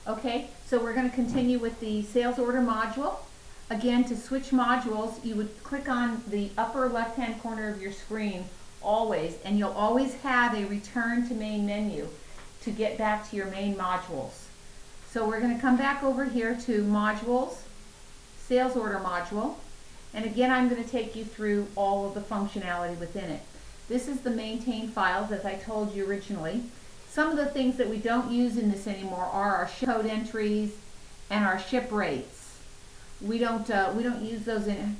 Okay, so we're going to continue with the sales order module. Again, to switch modules, you would click on the upper left-hand corner of your screen always, and you'll always have a return to main menu to get back to your main modules. So we're going to come back over here to modules, sales order module, and again I'm going to take you through all of the functionality within it. This is the maintain files, as I told you originally. Some of the things that we don't use in this anymore are our ship code entries and our ship rates. We don't use those in.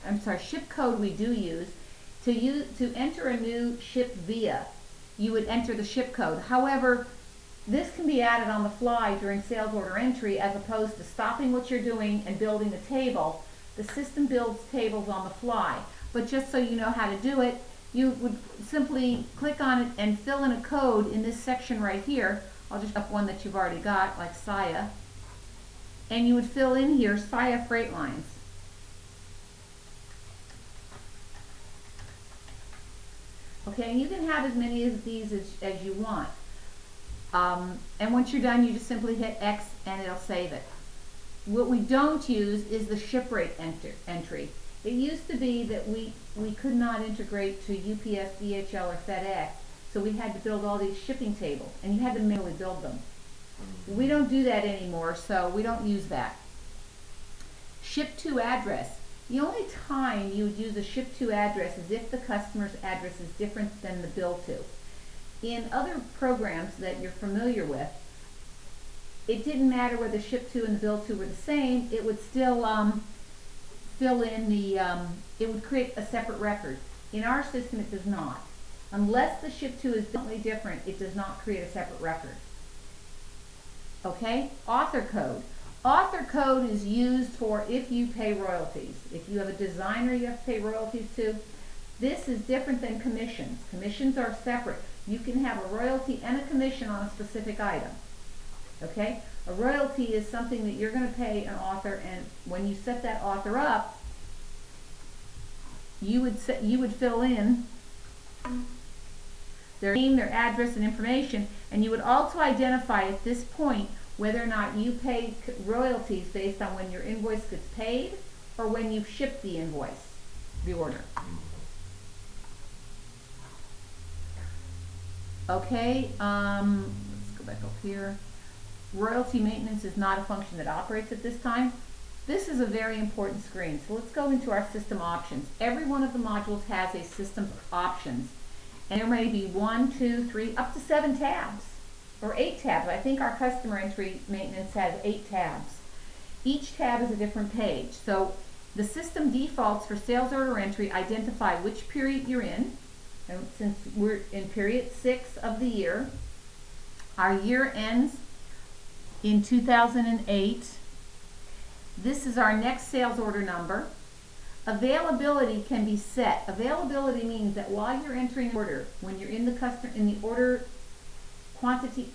I'm sorry, ship code we do use. To enter a new ship via, you would enter the ship code. However, this can be added on the fly during sales order entry as opposed to stopping what you're doing and building a table. The system builds tables on the fly. But just so you know how to do it, you would simply click on it and fill in a code in this section right here. I'll just up one that you've already got, like SIA. And you would fill in here SIA freight lines. Okay, and you can have as many of these as you want. And once you're done, you just simply hit X and it'll save it. What we don't use is the ship rate entry. It used to be that we could not integrate to UPS, DHL, or FedEx, so we had to build all these shipping tables, and you had to manually build them. We don't do that anymore, so we don't use that. Ship to address. The only time you would use a ship to address is if the customer's address is different than the bill to. In other programs that you're familiar with, it didn't matter whether ship to and the bill to were the same, it would still fill in the, it would create a separate record. In our system it does not. Unless the ship to is definitely different, it does not create a separate record. Okay, author code. Author code is used for if you pay royalties. If you have a designer you have to pay royalties to, this is different than commissions. Commissions are separate. You can have a royalty and a commission on a specific item. Okay? A royalty is something that you're going to pay an author, and when you set that author up, you would fill in their name, their address, and information, and you would also identify at this point whether or not you pay royalties based on when your invoice gets paid or when you've shipped the invoice, the order. Okay, let's go back up here. Royalty maintenance is not a function that operates at this time. This is a very important screen. So let's go into our system options. Every one of the modules has a system options. And there may be 1, 2, 3, up to 7 tabs. Or 8 tabs. I think our customer entry maintenance has 8 tabs. Each tab is a different page. So the system defaults for sales order entry identify which period you're in. And since we're in period 6 of the year, our year ends in 2008. This is our next sales order number. Availability can be set. Availability means that while you're entering order, when you're in the order quantity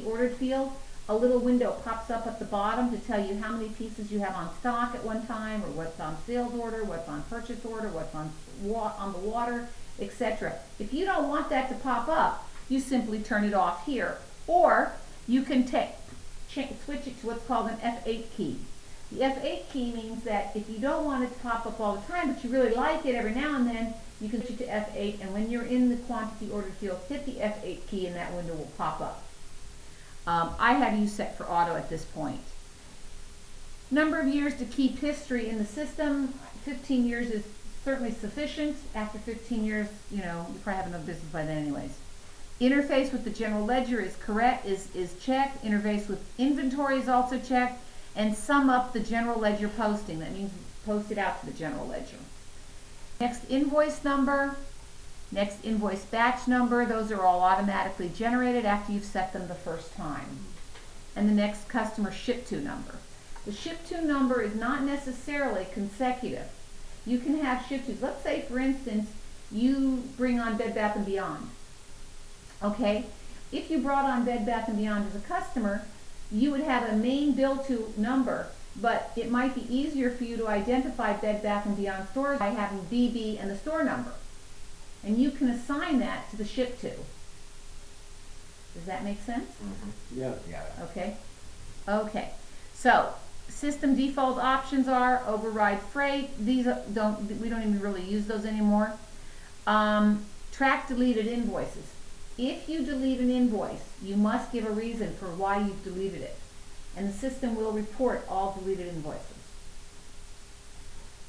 ordered field, a little window pops up at the bottom to tell you how many pieces you have on stock at one time, or what's on sales order, what's on purchase order, what's on the water, etc. If you don't want that to pop up, you simply turn it off here, or you can switch it to what's called an F8 key. The F8 key means that if you don't want it to pop up all the time, but you really like it every now and then, you can switch it to F8, and when you're in the quantity order field, hit the F8 key and that window will pop up. I have you set for auto at this point. Number of years to keep history in the system. 15 years is certainly sufficient. After 15 years, you probably have enough business by then anyways. Interface with the general ledger is correct, is checked. Interface with inventory is also checked. And sum up the general ledger posting. That means post it out to the general ledger. Next invoice number, next invoice batch number, those are all automatically generated after you've set them the first time. And the next customer ship to number. The ship to number is not necessarily consecutive. You can have ship tos. Let's say, for instance, you bring on Bed Bath & Beyond. Okay? If you brought on Bed Bath & Beyond as a customer, you would have a main bill to number, but it might be easier for you to identify Bed Bath & Beyond stores by having BB and the store number. And you can assign that to the ship to. Does that make sense? Yeah. Yeah. Okay. Okay. So system default options are override freight. These we don't even really use those anymore. Track deleted invoices. If you delete an invoice, you must give a reason for why you've deleted it, and the system will report all deleted invoices.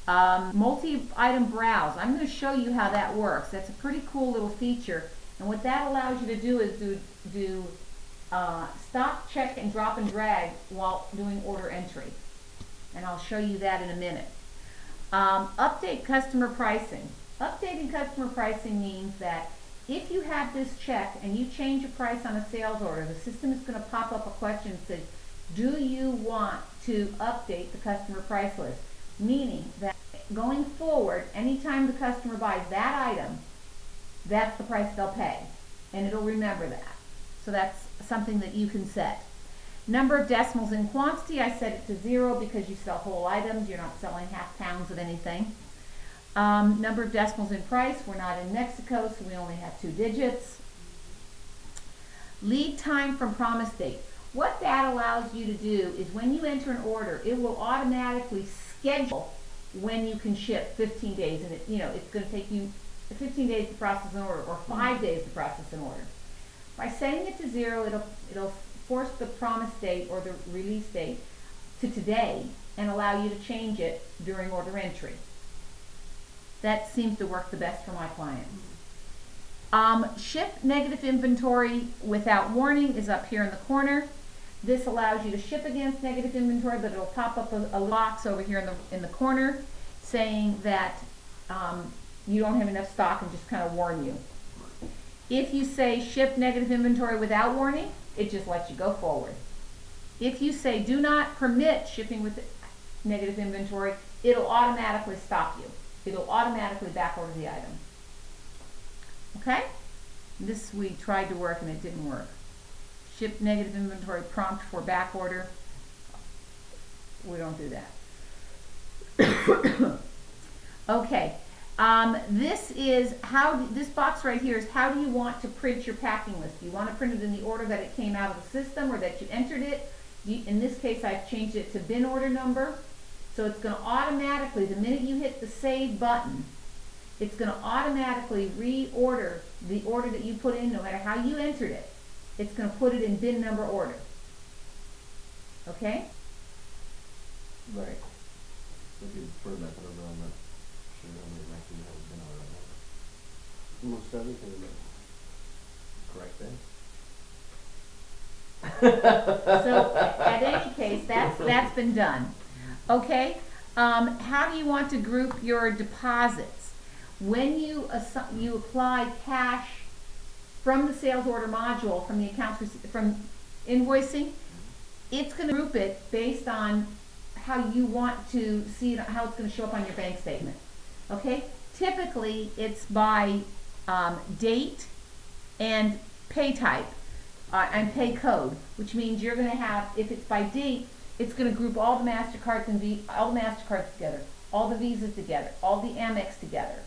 Multi-item browse. I'm going to show you how that works. That's a pretty cool little feature, and what that allows you to do is do stop, check, and drop and drag while doing order entry, and I'll show you that in a minute. Update customer pricing. Updating customer pricing means that if you have this check and you change a price on a sales order, the system is going to pop up a question that says, do you want to update the customer price list? Meaning that going forward, anytime the customer buys that item, that's the price they'll pay, and it'll remember that. So that's something that you can set. Number of decimals in quantity, I set it to 0 because you sell whole items. You're not selling half pounds of anything. Number of decimals in price, we're not in Mexico, so we only have 2 digits. Lead time from promise date. What that allows you to do is when you enter an order, it will automatically schedule when you can ship 15 days, and it's going to take you 15 days to process an order, or 5 days to process an order. By setting it to 0, it'll force the promise date or the release date to today and allow you to change it during order entry. That seems to work the best for my clients. Ship negative inventory without warning is up here in the corner. This allows you to ship against negative inventory, but it'll pop up a box over here in the corner saying that you don't have enough stock and just kind of warn you. If you say ship negative inventory without warning, it just lets you go forward. If you say do not permit shipping with negative inventory, it'll automatically stop you. It'll automatically back order the item. Okay? This we tried to work and it didn't work. Ship negative inventory prompt for back order. We don't do that. Okay. This box right here is how do you want to print your packing list? Do you want to print it in the order that it came out of the system or that you entered it? In this case, I've changed it to bin order number. So it's going to automatically, the minute you hit the save button, it's going to automatically reorder the order that you put in, no matter how you entered it. It's going to put it in bin number order. Okay? Right. If you prefer method of I'm not sure how many actually have been on Most everything. correct then? So at any case, that's been done. Okay, how do you want to group your deposits? When you apply cash from the sales order module, from the from invoicing, it's going to group it based on how you want to see it, how it's going to show up on your bank statement. Okay, typically it's by date and pay type and pay code, which means you're going to have, if it's by date, it's going to group all the MasterCards and all the MasterCards together, all the Visas together, all the Amex together.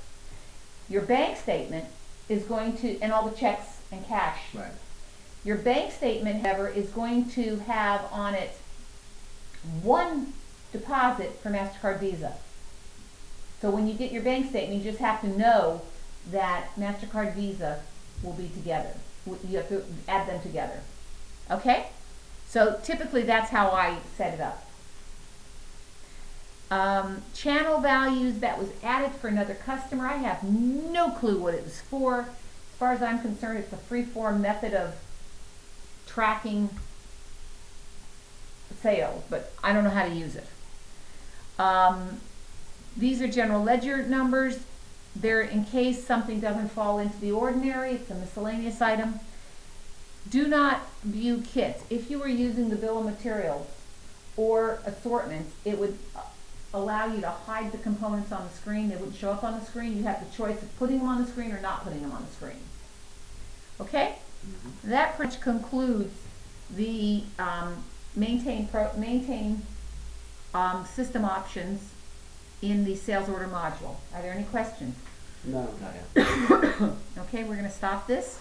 Your bank statement is going to, and all the checks and cash. Right. Your bank statement, however, is going to have on it one deposit for MasterCard Visa. So when you get your bank statement, you just have to know that MasterCard Visa will be together. You have to add them together. Okay? So typically that's how I set it up. Channel values, that was added for another customer. I have no clue what it was for. As far as I'm concerned, it's a free-form method of tracking sales, but I don't know how to use it. These are general ledger numbers. They're in case something doesn't fall into the ordinary. It's a miscellaneous item. Do not view kits. If you were using the bill of materials or assortments, it would allow you to hide the components on the screen. They wouldn't show up on the screen. You have the choice of putting them on the screen or not putting them on the screen. Okay? That pretty much concludes the maintain system options in the sales order module. Are there any questions? No. Not yet. Okay, we're going to stop this.